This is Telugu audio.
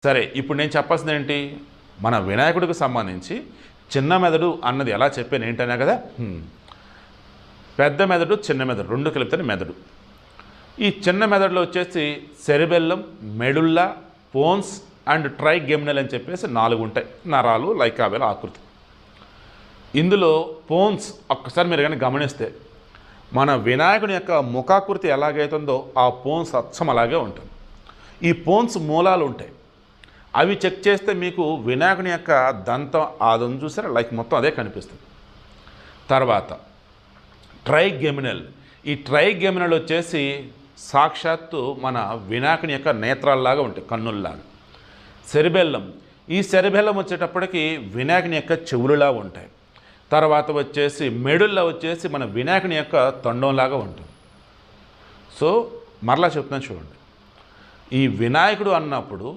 సరే, ఇప్పుడు నేను చెప్పాల్సింది ఏంటి? మన వినాయకుడికి సంబంధించి చిన్న మెదడు అన్నది ఎలా చెప్పాను ఏంటనే కదా. పెద్ద మెదడు, చిన్న మెదడు రెండు కలిపితే మెదడు. ఈ చిన్న మెదడులో వచ్చేసి సెరిబెల్లం, మెడుల్లా, పోన్స్ అండ్ ట్రైగెమినల్ అని చెప్పేసి 4 ఉంటాయి నరాలు, లైకాబెల ఆకృతి. ఇందులో పోన్స్ ఒక్కసారి మీరు కానీ గమనిస్తే మన వినాయకుని యొక్క ముఖాకృతి ఎలాగైతుందో ఆ పోన్స్ అచ్చం అలాగే ఉంటుంది. ఈ పోన్స్ మూలాలు ఉంటాయి, అవి చెక్ చేస్తే మీకు వినాయకుని యొక్క దంతం అదం చూసారా లైక్ మొత్తం అదే కనిపిస్తుంది. తర్వాత ట్రైగెమినల్, ఈ ట్రైగెమినల్ వచ్చేసి సాక్షాత్తు మన వినాయకుని యొక్క నేత్రాల్లాగా ఉంటాయి, కన్నుల్లాగా. సెరిబెల్లం, ఈ సెరిబెల్లం వచ్చేటప్పటికి వినాయకుని యొక్క చెవులులా ఉంటాయి. తర్వాత వచ్చేసి మెడుల్లా వచ్చేసి మన వినాయకుని యొక్క తొండంలాగా ఉంటుంది. సో మరలా చెప్తున్నాను చూడండి, ఈ వినాయకుడు అన్నప్పుడు